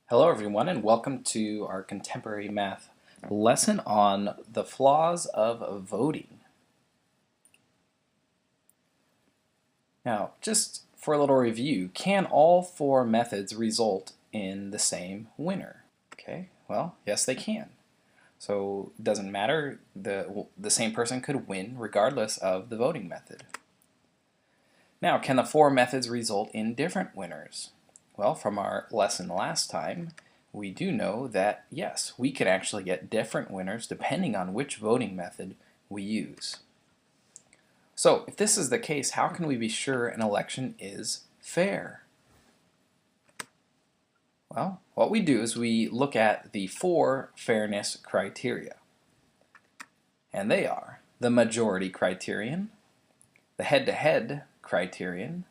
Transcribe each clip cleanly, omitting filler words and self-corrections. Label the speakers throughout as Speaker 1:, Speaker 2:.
Speaker 1: Hello everyone and welcome to our contemporary math lesson on the flaws of voting. Now, just for a little review, can all four methods result in the same winner? Okay, well, yes they can. So it doesn't matter, the same person could win regardless of the voting method. Now, can the four methods result in different winners? Well, from our lesson last time, we do know that yes, we can actually get different winners depending on which voting method we use. So if this is the case, how can we be sure an election is fair? Well, what we do is we look at the four fairness criteria. And they are the majority criterion, the head-to-head criterion,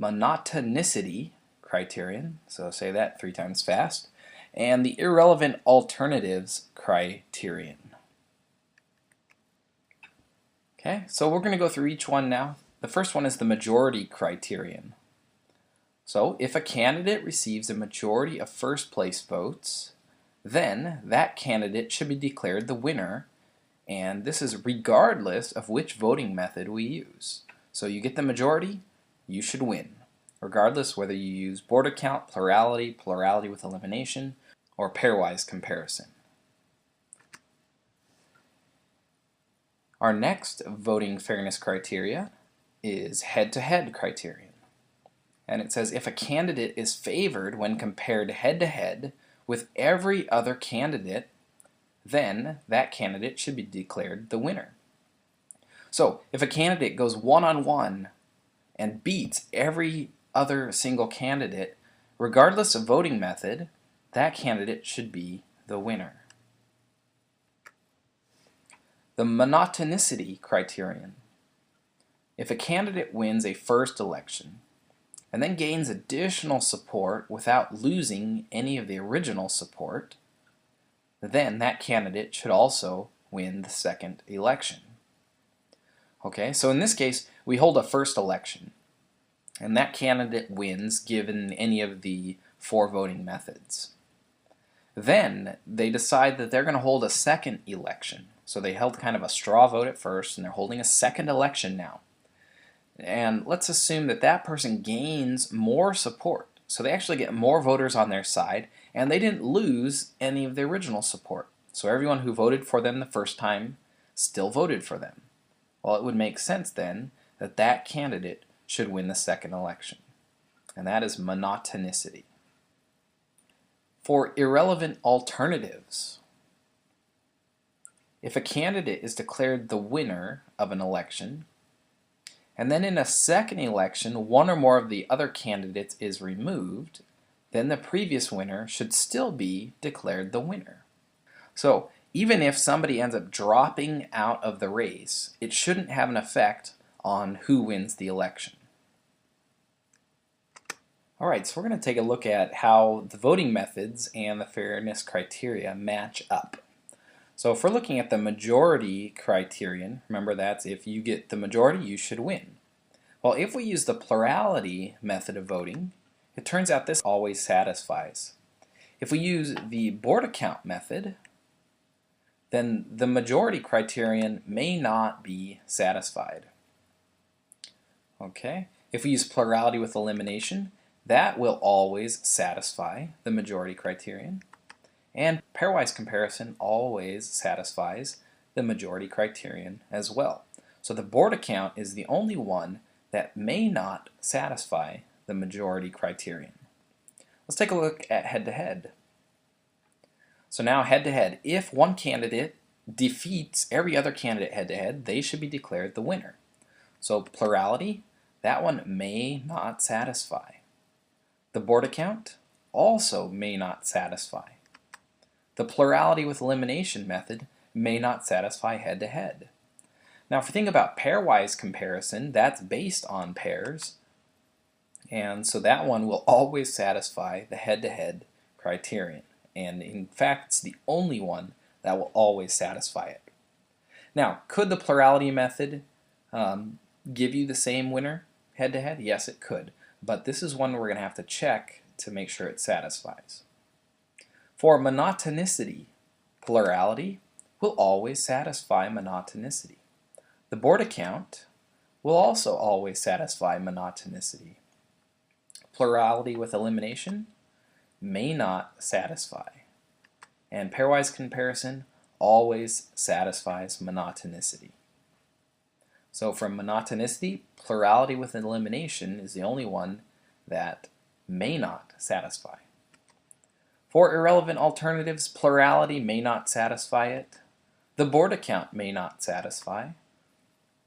Speaker 1: monotonicity criterion, so say that 3 times fast, and the irrelevant alternatives criterion. Okay, so we're going to go through each one now. The first one is the majority criterion. So if a candidate receives a majority of first place votes, then that candidate should be declared the winner, and this is regardless of which voting method we use. So you get the majority, you should win, regardless whether you use border count, plurality, plurality with elimination, or pairwise comparison. Our next voting fairness criteria is head-to-head criterion. And it says if a candidate is favored when compared head-to-head with every other candidate, then that candidate should be declared the winner. So if a candidate goes one-on-one and beats every other single candidate, regardless of voting method, that candidate should be the winner. The monotonicity criterion. If a candidate wins a first election and then gains additional support without losing any of the original support, then that candidate should also win the second election. Okay, so in this case, we hold a first election, and that candidate wins given any of the four voting methods. Then they decide that they're going to hold a second election. So they held kind of a straw vote at first, and they're holding a second election now. And let's assume that that person gains more support. So they actually get more voters on their side, and they didn't lose any of the original support. So everyone who voted for them the first time still voted for them. Well, it would make sense then that that candidate should win the second election. And that is monotonicity. For irrelevant alternatives, if a candidate is declared the winner of an election, and then in a second election one or more of the other candidates is removed, then the previous winner should still be declared the winner. So even if somebody ends up dropping out of the race, it shouldn't have an effect on who wins the election. Alright, so we're going to take a look at how the voting methods and the fairness criteria match up. So if we're looking at the majority criterion, remember that's if you get the majority, you should win. Well, if we use the plurality method of voting, it turns out this always satisfies. If we use the border count method, then the majority criterion may not be satisfied. Okay, if we use plurality with elimination, that will always satisfy the majority criterion. And pairwise comparison always satisfies the majority criterion as well. So the border count is the only one that may not satisfy the majority criterion. Let's take a look at head-to-head. So now head-to-head, if one candidate defeats every other candidate head-to-head, they should be declared the winner. So plurality, that one may not satisfy. The border count also may not satisfy. The plurality with elimination method may not satisfy head-to-head. Now if we think about pairwise comparison, that's based on pairs, and so that one will always satisfy the head-to-head criterion, and in fact it's the only one that will always satisfy it. Now could the plurality method give you the same winner head-to-head? Yes, it could, but this is one we're going to have to check to make sure it satisfies. For monotonicity, plurality will always satisfy monotonicity. The Borda count will also always satisfy monotonicity. Plurality with elimination may not satisfy. And pairwise comparison always satisfies monotonicity. So from monotonicity, plurality with elimination is the only one that may not satisfy. For irrelevant alternatives, plurality may not satisfy it. The Borda count may not satisfy.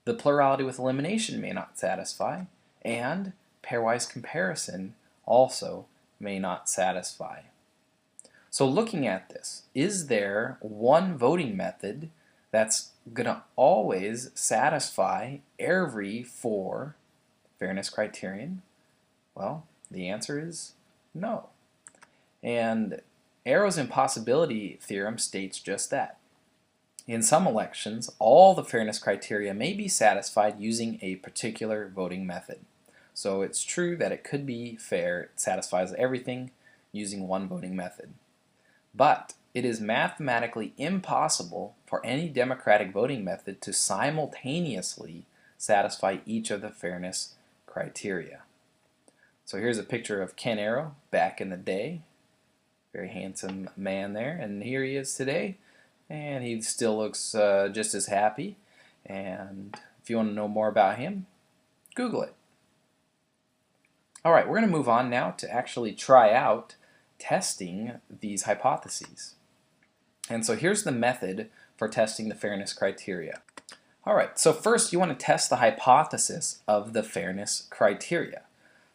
Speaker 1: The plurality with elimination may not satisfy. And pairwise comparison also may not satisfy. So looking at this, is there one voting method that's going to always satisfy every 4 fairness criterion? Well, the answer is no. And Arrow's impossibility theorem states just that. In some elections, all the fairness criteria may be satisfied using a particular voting method. So it's true that it could be fair, it satisfies everything using one voting method. But it is mathematically impossible for any democratic voting method to simultaneously satisfy each of the fairness criteria. So here's a picture of Ken Arrow back in the day. Very handsome man there, and here he is today, and he still looks just as happy. And if you want to know more about him, Google it. Alright, we're going to move on now to actually try out testing these hypotheses. And so here's the method for testing the fairness criteria. Alright, so first you want to test the hypothesis of the fairness criteria.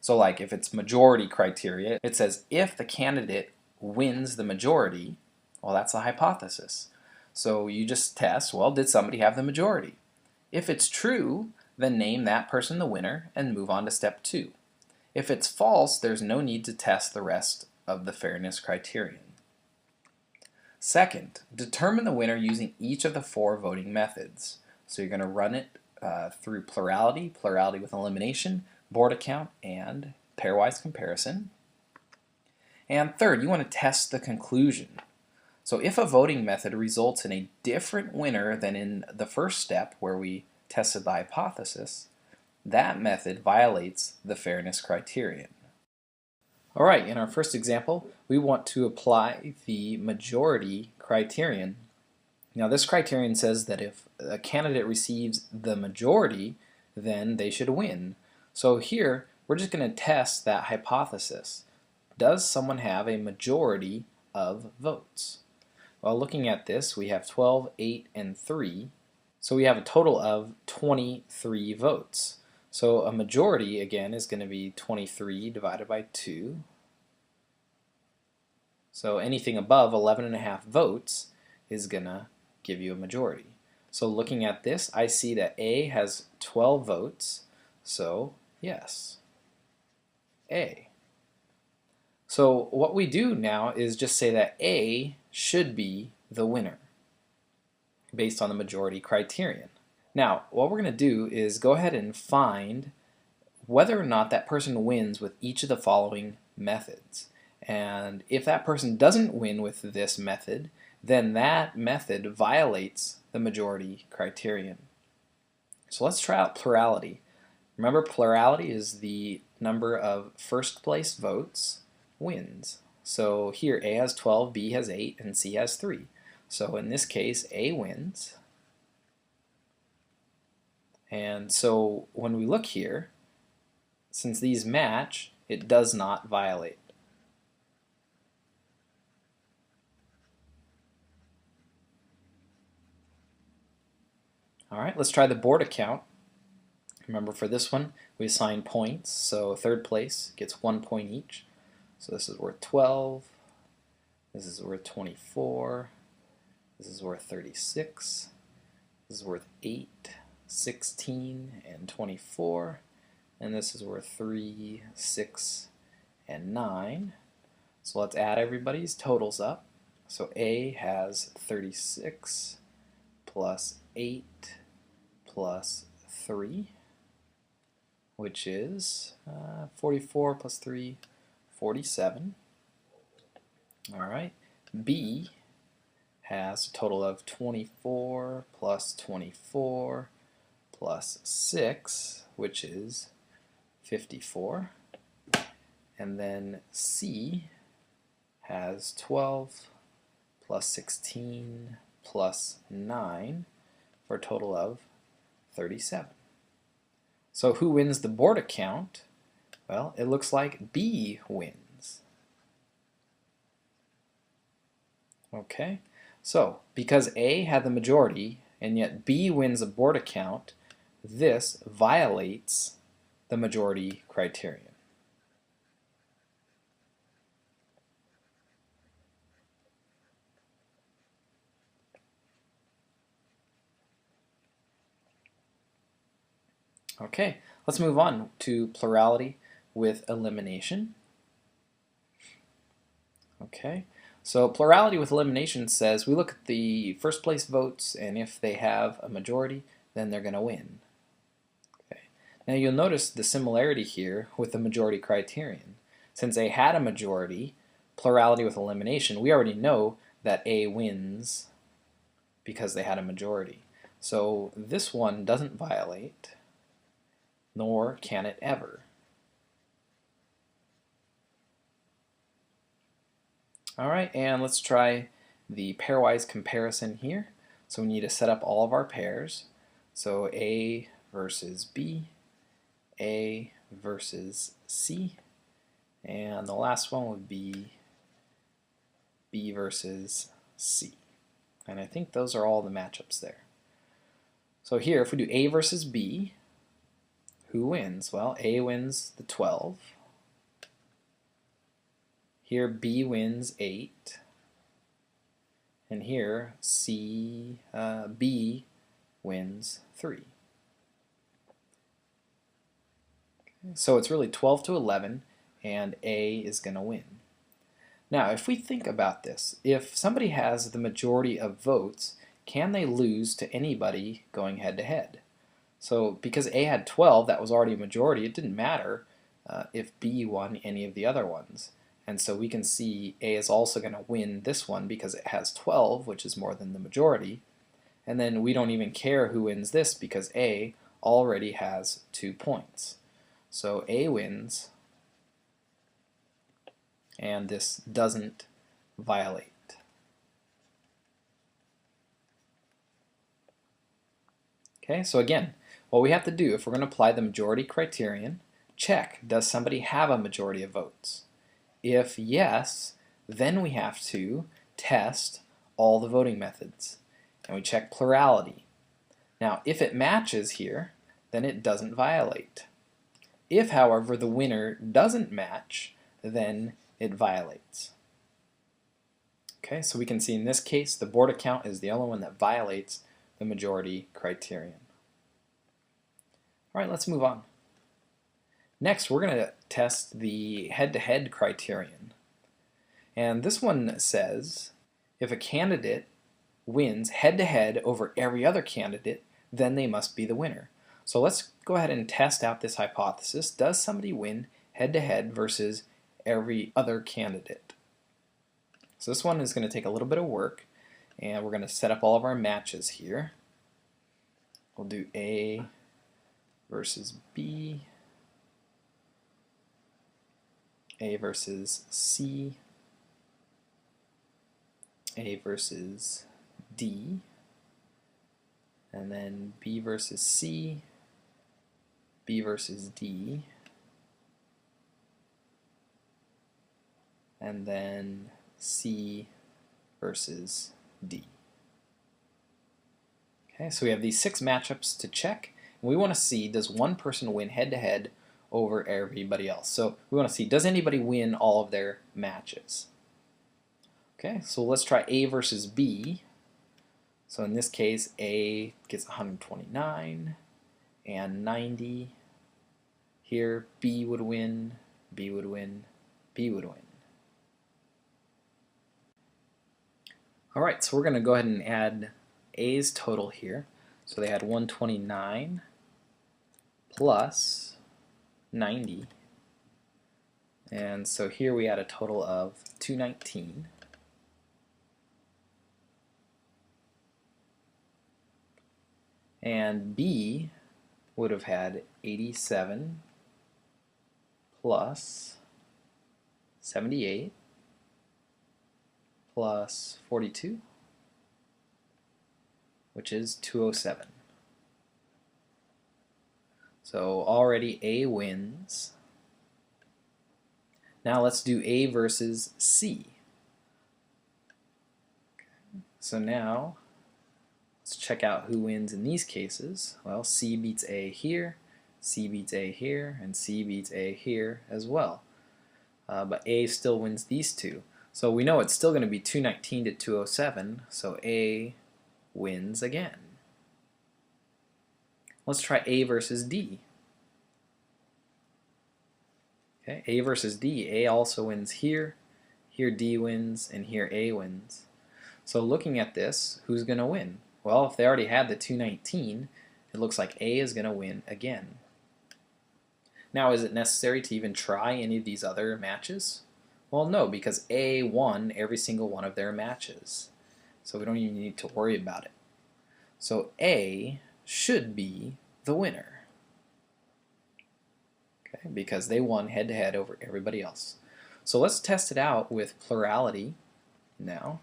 Speaker 1: So like if it's majority criteria, it says if the candidate wins the majority, well, that's a hypothesis. So you just test, well, did somebody have the majority? If it's true, then name that person the winner and move on to step 2. If it's false, there's no need to test the rest of the fairness criterion. Second, determine the winner using each of the 4 voting methods. So you're going to run it through plurality, plurality with elimination, Borda count, and pairwise comparison. And third, you want to test the conclusion. So if a voting method results in a different winner than in the first step where we tested the hypothesis, that method violates the fairness criterion. Alright, in our first example, we want to apply the majority criterion. Now this criterion says that if a candidate receives the majority, then they should win. So here, we're just going to test that hypothesis. Does someone have a majority of votes? Well, looking at this, we have 12, 8, and 3. So we have a total of 23 votes. So a majority, again, is going to be 23 divided by 2. So anything above 11.5 votes is going to give you a majority. So looking at this, I see that A has 12 votes. So yes, A. So what we do now is just say that A should be the winner based on the majority criterion. Now, what we're going to do is go ahead and find whether or not that person wins with each of the following methods. And if that person doesn't win with this method, then that method violates the majority criterion. So let's try out plurality. Remember, plurality is the number of first place votes wins. So here A has 12, B has 8, and C has 3. So in this case, A wins. And so when we look here, since these match, it does not violate. Alright, let's try the Borda count. Remember, for this one, we assign points, so third place gets 1 point each. So this is worth 12, this is worth 24, this is worth 36, this is worth 8, 16, and 24, and this is worth 3, 6, and 9. So let's add everybody's totals up. So A has 36 plus 8 plus 3, which is 44 plus 3, 47. Alright, B has a total of 24 plus 24 plus 6, which is 54. And then C has 12 plus 16 plus 9 for a total of 37. So who wins the board account? Well, it looks like B wins. Okay, so because A had the majority and yet B wins a board account, this violates the majority criterion. Okay, let's move on to plurality with elimination. Okay, so plurality with elimination says we look at the first place votes, and if they have a majority, then they're going to win. Okay. Now you'll notice the similarity here with the majority criterion. Since A had a majority, plurality with elimination, we already know that A wins because they had a majority. So this one doesn't violate, nor can it ever. Alright, and let's try the pairwise comparison here. So we need to set up all of our pairs. So A versus B, A versus C, and the last one would be B versus C. And I think those are all the matchups there. So here, if we do A versus B, who wins? Well, A wins the 12. Here B wins 8, and here B wins 3. So it's really 12 to 11, and A is going to win. Now, if we think about this, if somebody has the majority of votes, can they lose to anybody going head-to-head? So because A had 12, that was already a majority, it didn't matter if B won any of the other ones. And so we can see A is also going to win this one because it has 12, which is more than the majority. And then we don't even care who wins this because A already has 2 points. So A wins, and this doesn't violate. Okay, so again, what we have to do if we're going to apply the majority criterion, check, does somebody have a majority of votes? If yes, then we have to test all the voting methods, and we check plurality. Now, if it matches here, then it doesn't violate. If, however, the winner doesn't match, then it violates. Okay, so we can see in this case the board account is the only one that violates the majority criterion. All right, let's move on. Next, we're going to test the head-to-head criterion. And this one says if a candidate wins head-to-head over every other candidate, then they must be the winner. So let's go ahead and test out this hypothesis. Does somebody win head-to-head versus every other candidate? So this one is going to take a little bit of work, and we're going to set up all of our matches here. We'll do A versus B, A versus C, A versus D, and then B versus C, B versus D, and then C versus D. Okay, so we have these 6 matchups to check, and we want to see, does one person win head-to-head over everybody else? So we want to see, does anybody win all of their matches? Okay, so let's try A versus B. So in this case, A gets 129 and 90. Here, B would win, B would win, B would win. Alright, so we're going to go ahead and add A's total here. So they had 129 plus 90. And so here we had a total of 219. And B would have had 87 plus 78 plus 42, which is 207. So already A wins. Now let's do A versus C. So now let's check out who wins in these cases. Well, C beats A here, C beats A here, and C beats A here as well. But A still wins these two. So we know it's still going to be 219 to 207, so A wins again. Let's try A versus D. Okay, A versus D. A also wins here, here D wins, and here A wins. So looking at this, who's going to win? Well, if they already had the 219, it looks like A is going to win again. Now, is it necessary to even try any of these other matches? Well, no, because A won every single one of their matches. So we don't even need to worry about it. So A should be the winner. Okay, because they won head-to-head over everybody else. So let's test it out with plurality now.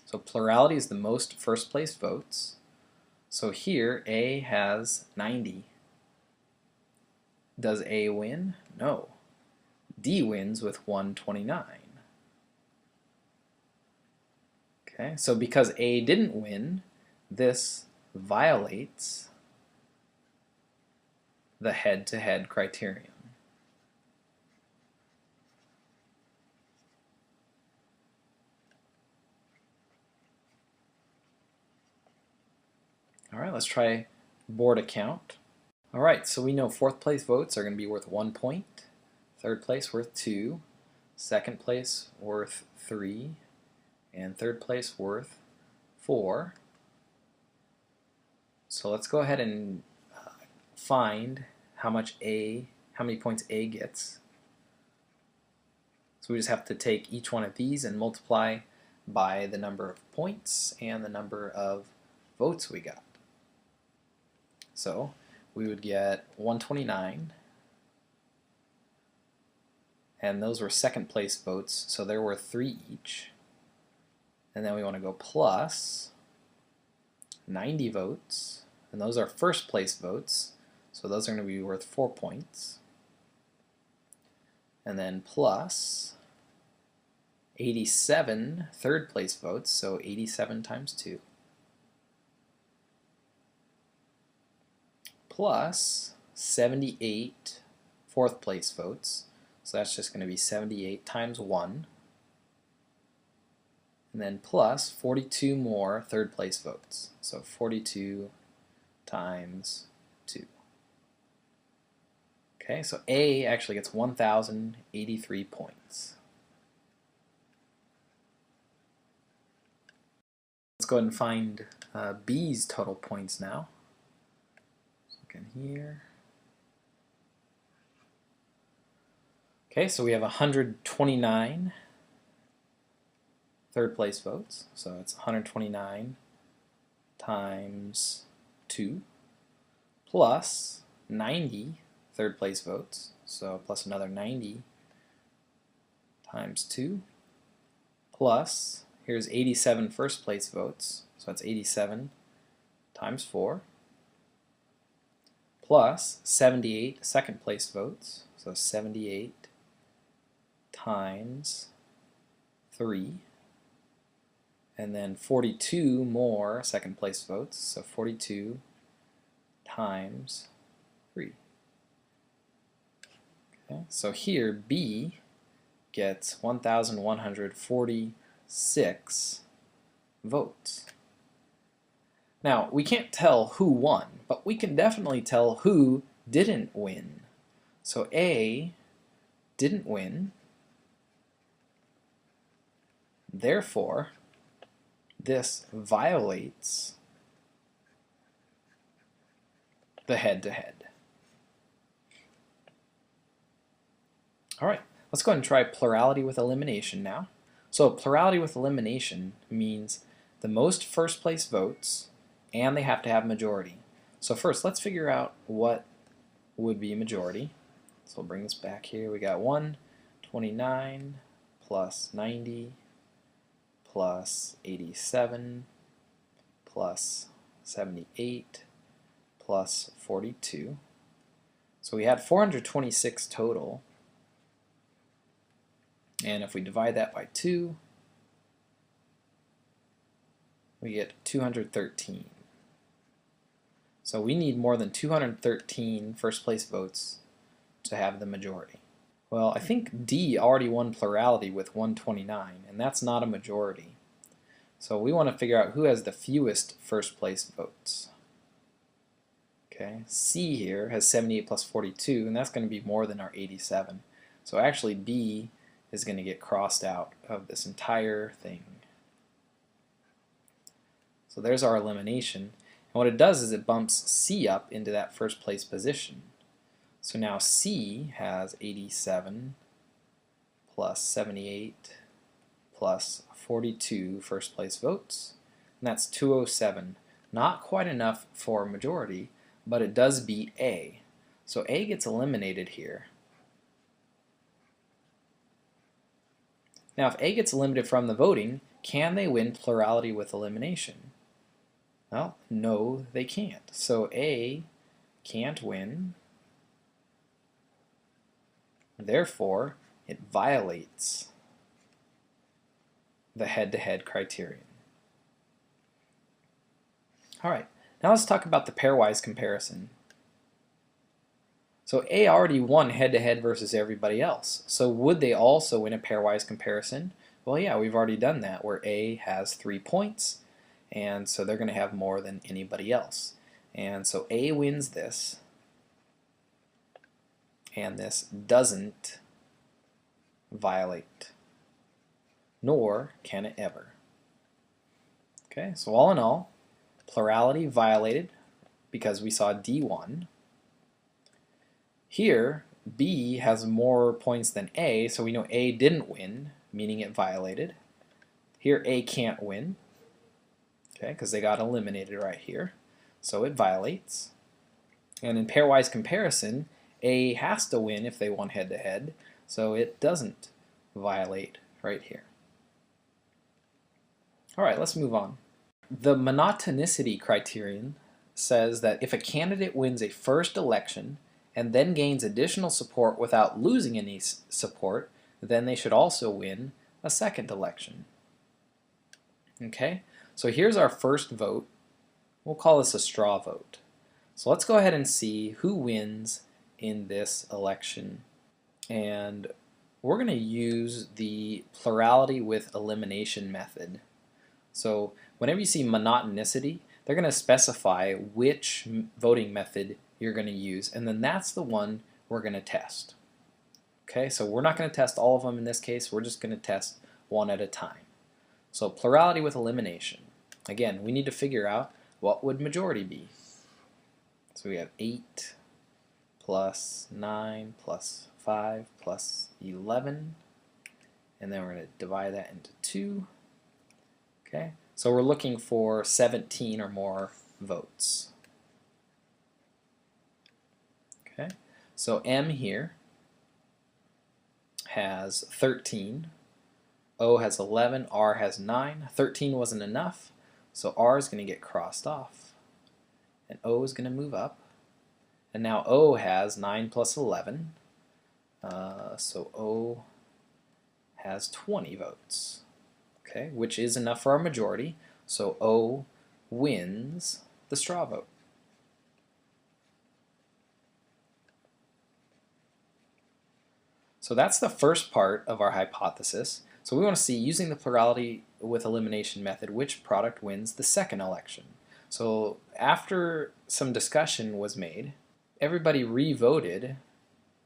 Speaker 1: So plurality is the most first place votes. So here A has 90. Does A win? No. D wins with 129. Okay, so because A didn't win, this violates the head-to-head criterion. Alright, let's try board account. Alright, so we know fourth place votes are going to be worth 1 point, third place worth 2, second place worth 3, and third place worth 4. So let's go ahead and find how many points A gets. So we just have to take each one of these and multiply by the number of points and the number of votes we got. So we would get 129, and those were second place votes, so they're worth 3 each. And then we want to go plus 90 votes, and those are first place votes, so those are going to be worth 4 points. And then plus 87 third place votes, so 87 times 2. Plus 78 fourth place votes, so that's just going to be 78 times 1. And then plus 42 more third place votes, so 42 times 2. Okay, so A actually gets 1,083 points. Let's go ahead and find B's total points now. Look in here. Okay, so we have 129 third place votes, so it's 129 times 2 plus 90 third place votes, so plus another 90 times 2 plus, here's 87 first place votes, so that's 87 times 4 plus 78 second place votes, so 78 times 3, and then 42 more second place votes, so 42 times 3. Okay, so here B gets 1,146 votes. Now, we can't tell who won, but we can definitely tell who didn't win. So A didn't win, therefore this violates the head-to-head. Alright, let's go ahead and try plurality with elimination now. So plurality with elimination means the most first place votes and they have to have majority. So first, let's figure out what would be majority. So we'll bring this back here. We got 129 plus 90 plus 87 plus 78 plus 42. So we had 426 total. And if we divide that by 2, we get 213. So we need more than 213 first place votes to have the majority. Well, I think D already won plurality with 129, and that's not a majority. So we want to figure out who has the fewest first place votes. Okay, C here has 78 plus 42, and that's going to be more than our 87. So actually B is going to get crossed out of this entire thing. So there's our elimination. And what it does is it bumps C up into that first place position. So now C has 87 plus 78 plus 42 first place votes, and that's 207. Not quite enough for a majority, but it does beat A. So A gets eliminated here. Now if A gets eliminated from the voting, can they win plurality with elimination? Well, no, they can't. So A can't win. Therefore, it violates the head-to-head criterion. Alright, now let's talk about the pairwise comparison. So A already won head-to-head versus everybody else. So would they also win a pairwise comparison? Well, yeah, we've already done that, where A has 3 points, and so they're going to have more than anybody else. And so A wins this, and this doesn't violate, nor can it ever. Okay, so all in all, plurality violated because we saw D won. Here, B has more points than A, so we know A didn't win, meaning it violated. Here A can't win, okay, because they got eliminated right here, so it violates. And in pairwise comparison, A has to win if they won head-to-head, so it doesn't violate right here. Alright, let's move on. The monotonicity criterion says that if a candidate wins a first election and then gains additional support without losing any support, then they should also win a second election. Okay, so here's our first vote. We'll call this a straw vote. So let's go ahead and see who wins in this election. And we're going to use the plurality with elimination method. So whenever you see monotonicity, they're going to specify which voting method you're going to use, and then that's the one we're going to test. Okay, so we're not going to test all of them in this case, we're just going to test one at a time. So plurality with elimination. Again, we need to figure out what would majority be. So we have 8 plus 9 plus 5 plus 11, and then we're going to divide that into 2. Okay, so we're looking for 17 or more votes. Okay, so M here has 13, O has 11, R has 9. 13 wasn't enough, so R is going to get crossed off, and O is going to move up. And now O has 9 plus 11, so O has 20 votes, okay, which is enough for our majority, so O wins the straw vote. So that's the first part of our hypothesis. So we want to see, using the plurality with elimination method, which product wins the second election. So after some discussion was made, everybody re-voted,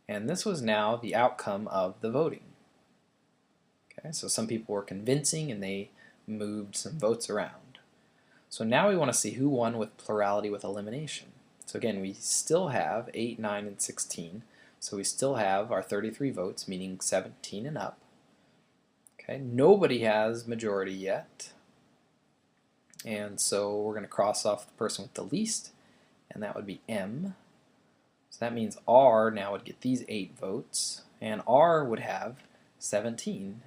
Speaker 1: and this was now the outcome of the voting. Okay, so some people were convincing and they moved some votes around. So now we want to see who won with plurality with elimination. So again, we still have 8, 9, and 16, so we still have our 33 votes, meaning 17 and up. Okay, nobody has majority yet. And so we're going to cross off the person with the least, and that would be M. So that means R now would get these 8 votes, and R would have 17,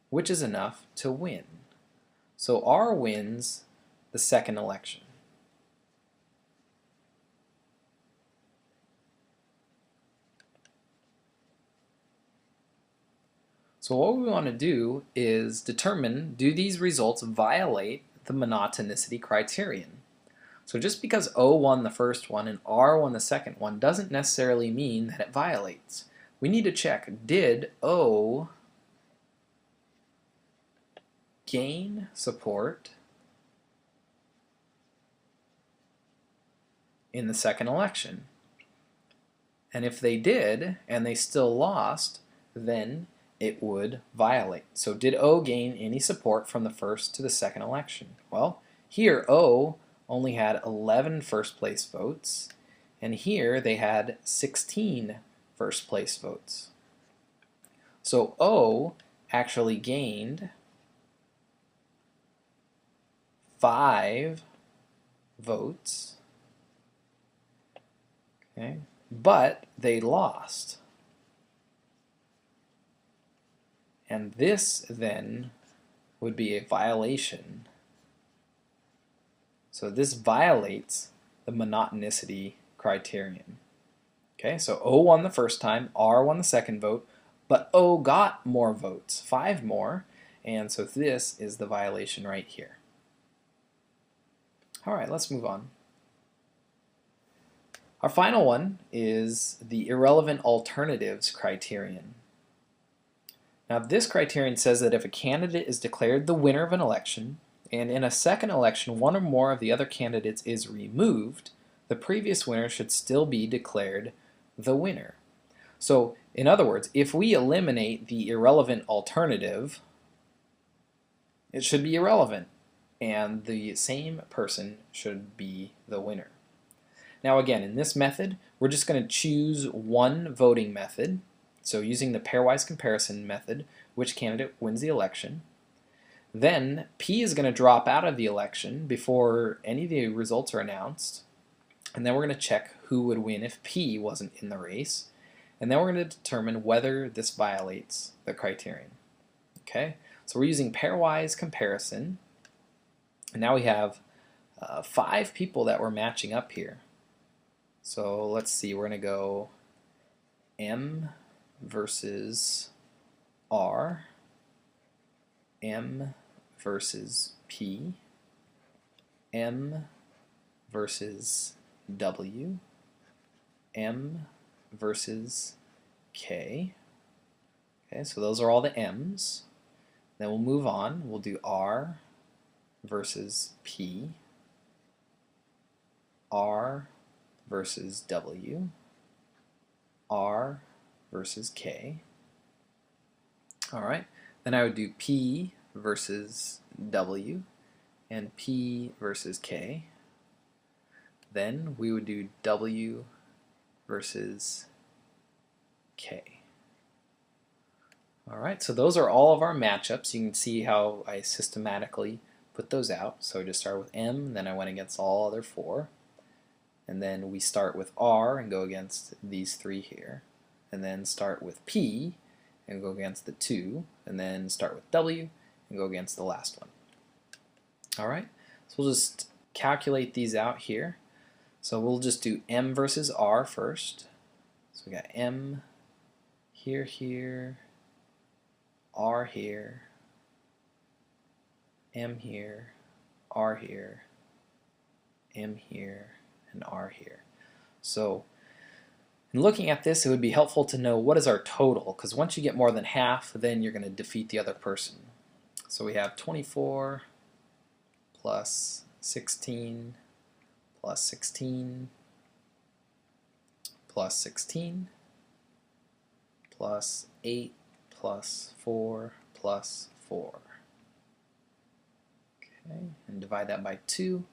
Speaker 1: which is enough to win. So R wins the second election. So what we want to do is determine, do these results violate the monotonicity criterion? So just because O won the first one and R won the second one doesn't necessarily mean that it violates. We need to check, did O gain support in the second election? And if they did, and they still lost, then it would violate. So did O gain any support from the first to the second election? Well, here O only had 11 first place votes, and here they had 16 first place votes. So O actually gained 5 votes, okay, but they lost. And this then would be a violation. So this violates the monotonicity criterion. Okay, so O won the first time, R won the second vote, but O got more votes, 5 more, and so this is the violation right here. Alright, let's move on. Our final one is the irrelevant alternatives criterion. Now this criterion says that if a candidate is declared the winner of an election, and in a second election one or more of the other candidates is removed, the previous winner should still be declared the winner. So in other words, if we eliminate the irrelevant alternative, it should be irrelevant, and the same person should be the winner. Now again, in this method, we're just going to choose one voting method. So using the pairwise comparison method, which candidate wins the election. Then P is going to drop out of the election before any of the results are announced. And then we're going to check who would win if P wasn't in the race. And then we're going to determine whether this violates the criterion. Okay, so we're using pairwise comparison. And now we have 5 people that we're matching up here. So let's see, we're going to go M versus R, M versus P, M versus W, M versus K. Okay, so those are all the M's. Then we'll move on. We'll do R versus P, R versus W, R versus K. Alright, then I would do P versus W and P versus K. Then we would do W versus K. Alright, so those are all of our matchups. You can see how I systematically put those out. So I just started with M, then I went against all other 4. And then we start with R and go against these 3 here. And then start with P and go against the 2. And then start with W and go against the last one. Alright, so we'll just calculate these out here. So we'll just do M versus R first. So we got M here, here, R here, M here, R here, M here, and R here. So in looking at this, it would be helpful to know what is our total, because once you get more than half, then you're going to defeat the other person. So we have 24 plus 16 plus 16 plus 16 plus 8 plus 4 plus 4. Okay, and divide that by 2.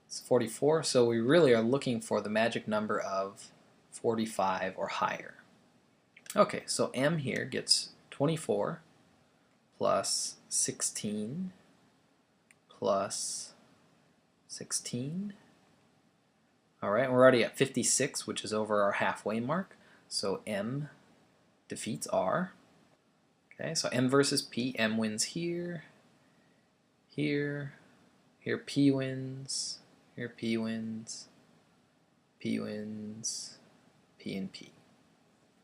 Speaker 1: It's 44, so we really are looking for the magic number of 45 or higher. Okay, so M here gets 24 plus 16 plus 16. Alright, we're already at 56, which is over our halfway mark. So M defeats R. Okay, so M versus P. M wins here, here, here P wins, here P wins, P wins, P and P.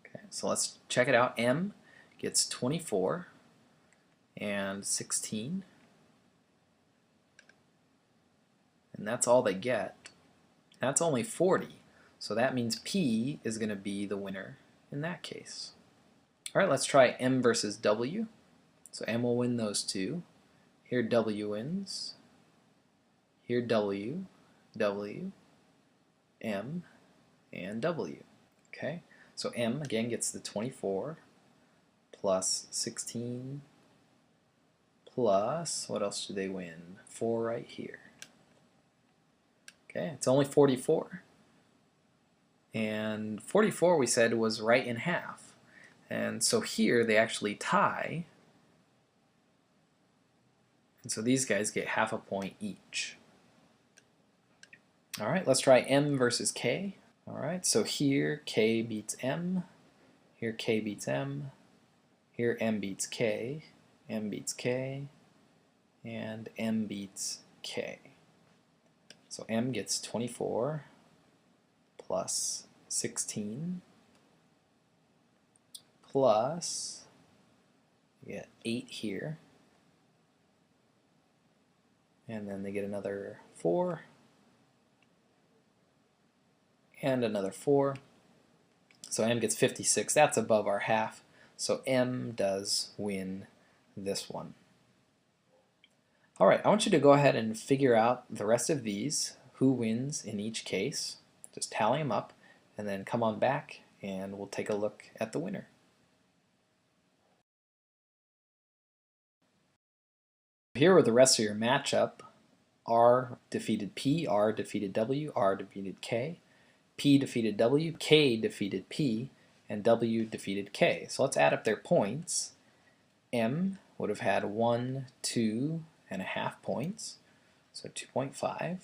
Speaker 1: Okay, so let's check it out. M gets 24 and 16. And that's all they get. That's only 40. So that means P is going to be the winner in that case. Alright, let's try M versus W. So M will win those two. Here W wins. Here W, W, M, and W. Okay, so M again gets the 24 plus 16 plus, what else do they win? 4 right here. Okay, it's only 44. And 44 we said was right in half. And so here they actually tie. And so these guys get half a point each. Alright, let's try M versus K. Alright, so here K beats M. Here K beats M. Here M beats K. M beats K. And M beats K. So M gets 24 plus 16 plus, you get 8 here, and then they get another 4 and another 4. So M gets 56. That's above our half. So M does win this one. Alright, I want you to go ahead and figure out the rest of these, who wins in each case. Just tally them up and then come on back and we'll take a look at the winner. Here are the rest of your matchup. R defeated P, R defeated W, R defeated K, P defeated W, K defeated P, and W defeated K. So let's add up their points. M would have had 1, 2.5 points, so 2.5.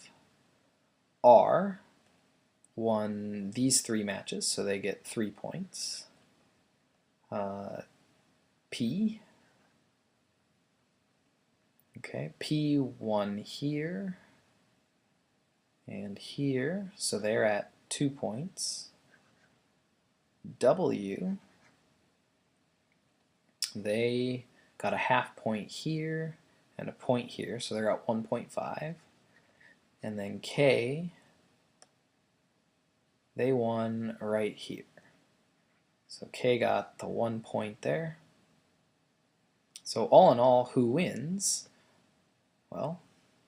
Speaker 1: R won these 3 matches, so they get 3 points. P, okay, P won here and here, so they're at 2 points. W, they got a half point here and a point here, so they're at 1.5. And then K, they won right here. So K got the 1 point there. So all in all, who wins? Well,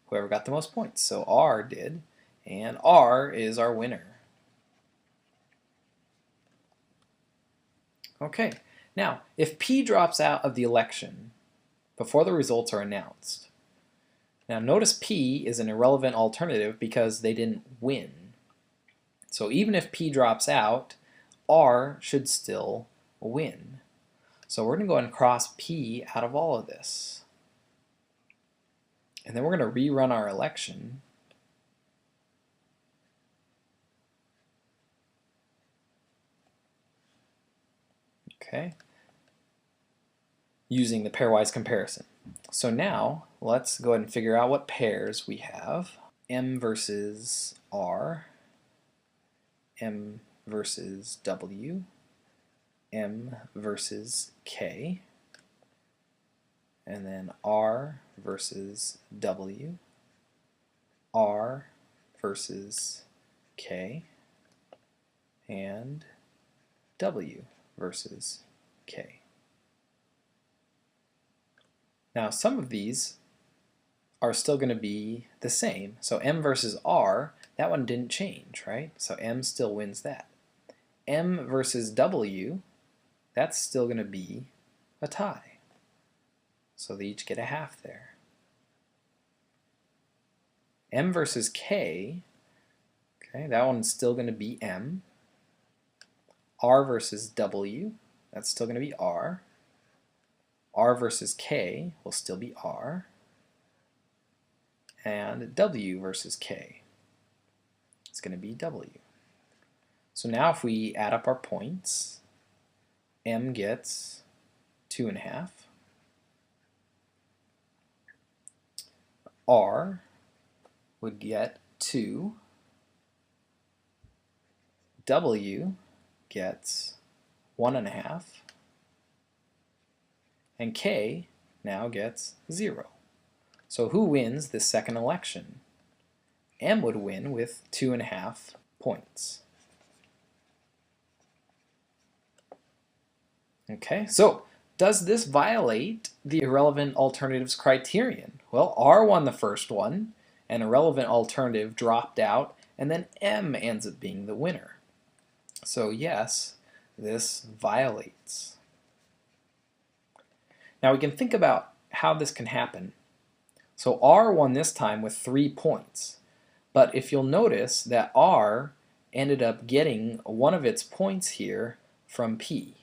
Speaker 1: whoever got the most points. So R did, and R is our winner. Okay, now if P drops out of the election before the results are announced, now notice P is an irrelevant alternative because they didn't win. So even if P drops out, R should still win. So we're going to go ahead and cross P out of all of this. And then we're going to rerun our election. Okay, using the pairwise comparison. So now let's go ahead and figure out what pairs we have. M versus R, M versus W, M versus K, and then R versus W, R versus K, and W versus K. Now some of these are still going to be the same. So M versus R, that one didn't change, right? So M still wins that. M versus W, that's still going to be a tie. So they each get a half there. M versus K, okay, that one's still going to be M. R versus W, that's still going to be R. R versus K will still be R. and W versus K. It's going to be W. So now if we add up our points, M gets 2.5. R would get 2. W gets 1.5. And K now gets 0. So who wins this second election? M would win with 2.5 points. Okay, so does this violate the irrelevant alternatives criterion? Well, R won the first one, an irrelevant alternative dropped out, and then M ends up being the winner. So yes, this violates. Now we can think about how this can happen. So R won this time with 3 points, but if you'll notice that R ended up getting one of its points here from P.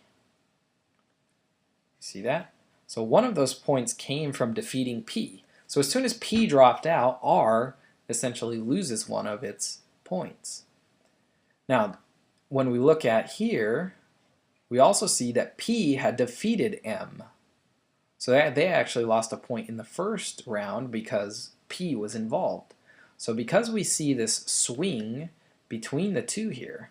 Speaker 1: See that? So one of those points came from defeating P. So as soon as P dropped out, R essentially loses one of its points. Now, when we look at here, we also see that P had defeated M. So they actually lost a point in the first round because P was involved. So because we see this swing between the two here,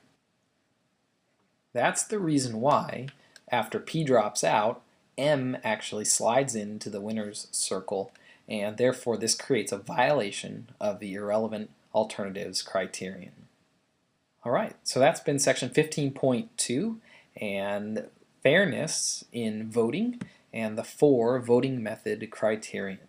Speaker 1: that's the reason why after P drops out, M actually slides into the winner's circle, and therefore this creates a violation of the irrelevant alternatives criterion. Alright, so that's been section 15.2 and fairness in voting and the 4 voting method criterion.